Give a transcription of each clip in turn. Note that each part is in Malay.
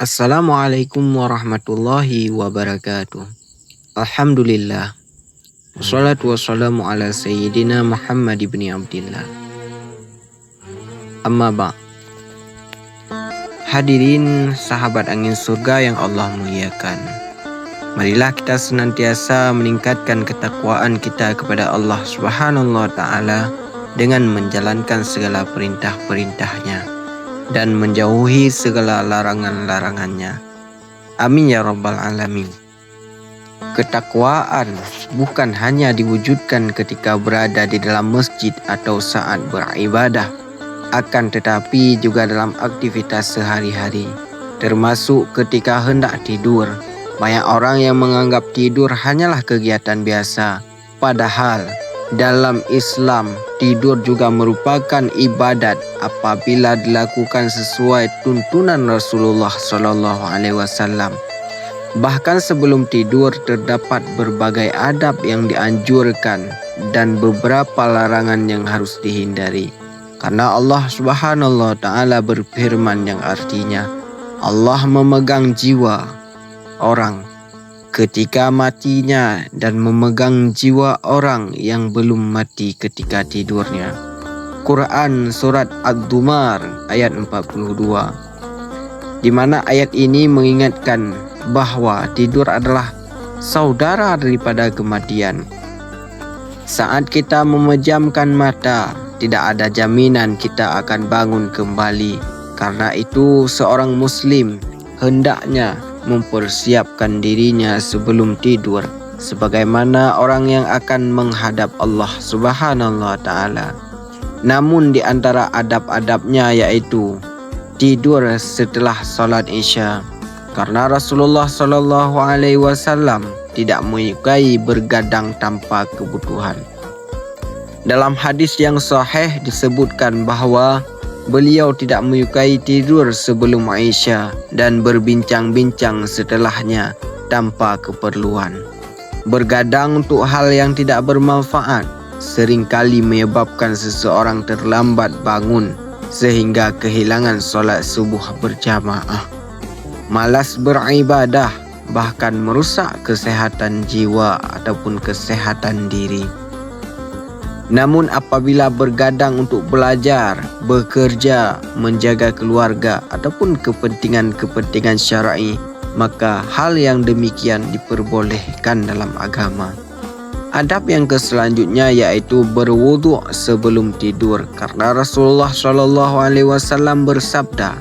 Assalamualaikum warahmatullahi wabarakatuh. Alhamdulillah. Wassalatu wassalamu ala sayyidina Muhammad ibn Abdillah. Amma ba'. Hadirin sahabat angin surga yang Allah muliakan. Marilah kita senantiasa meningkatkan ketakwaan kita kepada Allah Subhanahu wa taala dengan menjalankan segala perintah-perintahnya dan menjauhi segala larangan-larangannya. Amin ya rabbal alamin. Ketakwaan bukan hanya diwujudkan ketika berada di dalam masjid atau saat beribadah, akan tetapi juga dalam aktivitas sehari-hari, termasuk ketika hendak tidur. Banyak orang yang menganggap tidur hanyalah kegiatan biasa, padahal dalam Islam, tidur juga merupakan ibadat apabila dilakukan sesuai tuntunan Rasulullah SAW. Bahkan sebelum tidur terdapat berbagai adab yang dianjurkan dan beberapa larangan yang harus dihindari. Karena Allah Subhanahu wa taala berfirman yang artinya, Allah memegang jiwa orang ketika matinya dan memegang jiwa orang yang belum mati ketika tidurnya. Quran Surat Ad-Dumar ayat 42, di mana ayat ini mengingatkan bahwa tidur adalah saudara daripada kematian. Saat kita memejamkan mata, tidak ada jaminan kita akan bangun kembali. Karena itu seorang muslim hendaknya mempersiapkan dirinya sebelum tidur sebagaimana orang yang akan menghadap Allah Subhanahu wa taala. Namun di antara adab-adabnya yaitu tidur setelah salat Isya, karena Rasulullah SAW tidak menyukai bergadang tanpa kebutuhan. Dalam hadis yang sahih disebutkan bahwa beliau tidak menyukai tidur sebelum Isya dan berbincang-bincang setelahnya tanpa keperluan. Bergadang untuk hal yang tidak bermanfaat seringkali menyebabkan seseorang terlambat bangun sehingga kehilangan solat subuh berjamaah. Malas beribadah bahkan merusak kesehatan jiwa ataupun kesehatan diri. Namun apabila bergadang untuk belajar, bekerja, menjaga keluarga ataupun kepentingan-kepentingan syar'i, maka hal yang demikian diperbolehkan dalam agama. Adab yang selanjutnya yaitu berwuduk sebelum tidur, karena Rasulullah SAW bersabda,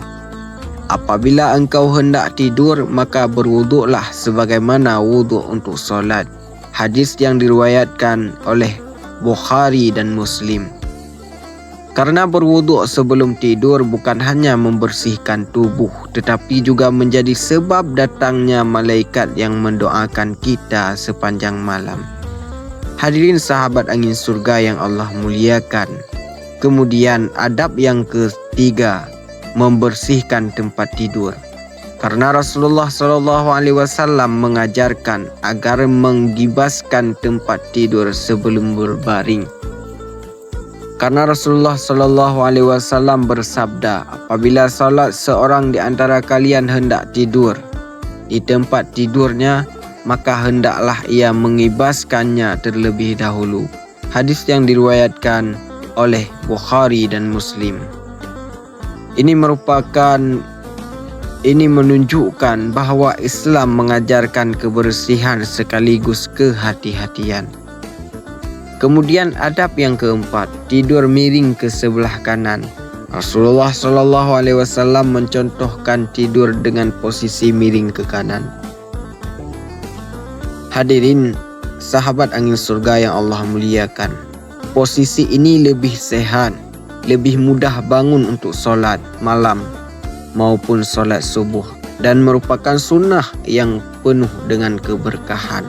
apabila engkau hendak tidur maka berwuduklah sebagaimana wuduk untuk solat. Hadis yang diriwayatkan oleh Bukhari dan Muslim. Karena berwuduk sebelum tidur bukan hanya membersihkan tubuh, tetapi juga menjadi sebab datangnya malaikat yang mendoakan kita sepanjang malam. Hadirin sahabat angin surga yang Allah muliakan. Kemudian adab yang ketiga, membersihkan tempat tidur. Karena Rasulullah SAW mengajarkan agar menggibaskan tempat tidur sebelum berbaring. Karena Rasulullah SAW bersabda, apabila salat seorang di antara kalian hendak tidur di tempat tidurnya, maka hendaklah ia mengibaskannya terlebih dahulu. Hadis yang diriwayatkan oleh Bukhari dan Muslim. Ini menunjukkan bahwa Islam mengajarkan kebersihan sekaligus kehati-hatian. Kemudian adab yang keempat, tidur miring ke sebelah kanan. Rasulullah SAW mencontohkan tidur dengan posisi miring ke kanan. Hadirin sahabat angin surga yang Allah muliakan, posisi ini lebih sehat, lebih mudah bangun untuk solat malam maupun solat subuh, dan merupakan sunnah yang penuh dengan keberkahan.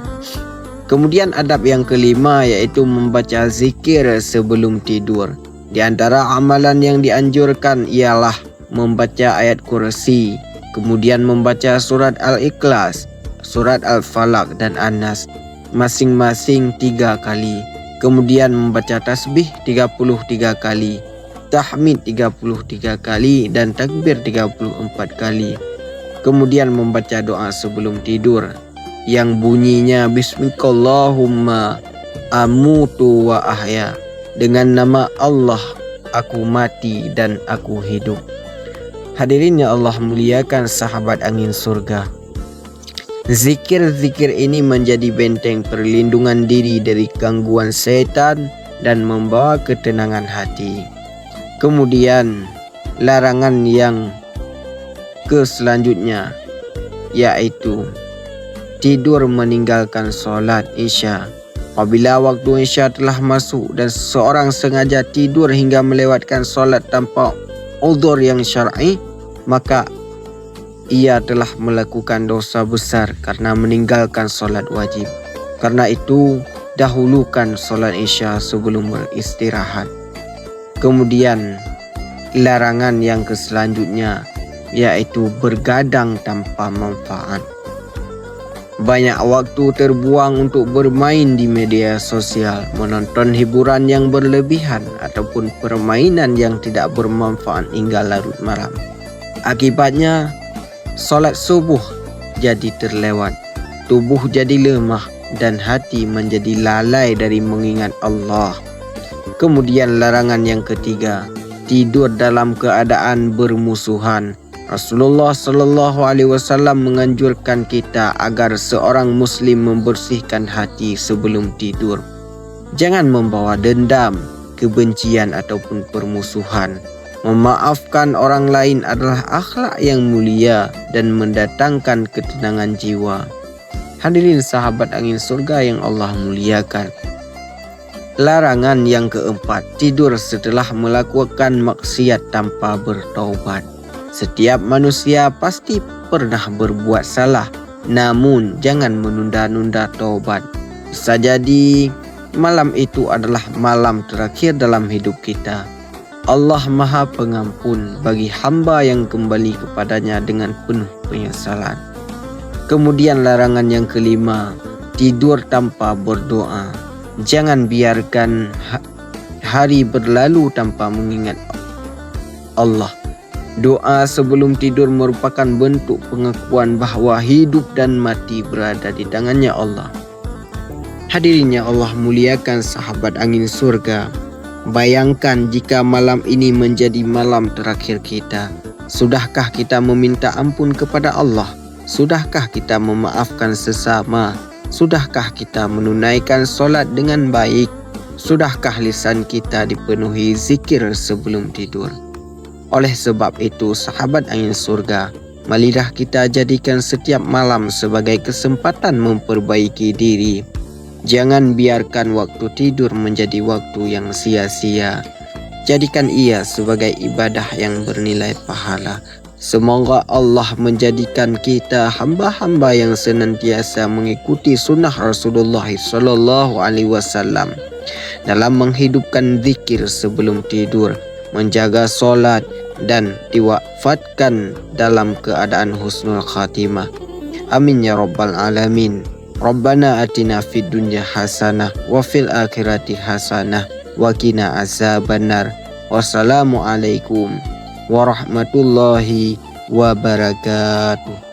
Kemudian adab yang kelima yaitu membaca zikir sebelum tidur. Di antara amalan yang dianjurkan ialah membaca ayat kursi, kemudian membaca surat Al-Ikhlas, surat Al-Falaq dan An-Nas masing-masing 3 kali. Kemudian membaca tasbih 33 kali, tahmid 33 kali dan takbir 34 kali. Kemudian membaca doa sebelum tidur yang bunyinya Bismikallahumma amutu wa ahya. Dengan nama Allah aku mati dan aku hidup. Hadirin yang Allah muliakan, sahabat angin surga. Zikir-zikir ini menjadi benteng perlindungan diri dari gangguan setan dan membawa ketenangan hati. Kemudian larangan yang selanjutnya yaitu tidur meninggalkan solat isya. Apabila waktu isya telah masuk dan seseorang sengaja tidur hingga melewatkan solat tanpa uzur yang syar'i, maka ia telah melakukan dosa besar karena meninggalkan solat wajib. Karena itu, dahulukan solat isya sebelum beristirahat. Kemudian, larangan yang selanjutnya yaitu bergadang tanpa manfaat. Banyak waktu terbuang untuk bermain di media sosial, menonton hiburan yang berlebihan ataupun permainan yang tidak bermanfaat hingga larut malam. Akibatnya, solat subuh jadi terlewat, tubuh jadi lemah dan hati menjadi lalai dari mengingat Allah. Kemudian larangan yang ketiga, tidur dalam keadaan bermusuhan. Rasulullah SAW menganjurkan kita agar seorang muslim membersihkan hati sebelum tidur. Jangan membawa dendam, kebencian ataupun permusuhan. Memaafkan orang lain adalah akhlak yang mulia dan mendatangkan ketenangan jiwa. Hadirin sahabat angin surga yang Allah muliakan. Larangan yang keempat, tidur setelah melakukan maksiat tanpa bertaubat. Setiap manusia pasti pernah berbuat salah, namun jangan menunda-nunda taubat. Bisa jadi malam itu adalah malam terakhir dalam hidup kita. Allah Maha Pengampun bagi hamba yang kembali kepadanya dengan penuh penyesalan. Kemudian larangan yang kelima, tidur tanpa berdoa. Jangan biarkan hari berlalu tanpa mengingat Allah. Doa sebelum tidur merupakan bentuk pengakuan bahawa hidup dan mati berada di tangannya Allah. Hadirin yang Allah muliakan, sahabat angin surga. Bayangkan jika malam ini menjadi malam terakhir kita. Sudahkah kita meminta ampun kepada Allah? Sudahkah kita memaafkan sesama? Sudahkah kita menunaikan solat dengan baik? Sudahkah lisan kita dipenuhi zikir sebelum tidur? Oleh sebab itu, sahabat angin surga, marilah kita jadikan setiap malam sebagai kesempatan memperbaiki diri. Jangan biarkan waktu tidur menjadi waktu yang sia-sia. Jadikan ia sebagai ibadah yang bernilai pahala. Semoga Allah menjadikan kita hamba-hamba yang senantiasa mengikuti sunnah Rasulullah SAW dalam menghidupkan zikir sebelum tidur, menjaga solat dan diwafatkan dalam keadaan husnul khatimah. Amin ya rabbal alamin. Rabbana atina fid dunya hasanah wa fil akhirati hasanah wa qina azabannar. Wassalamualaikum warahmatullahi wabarakatuh.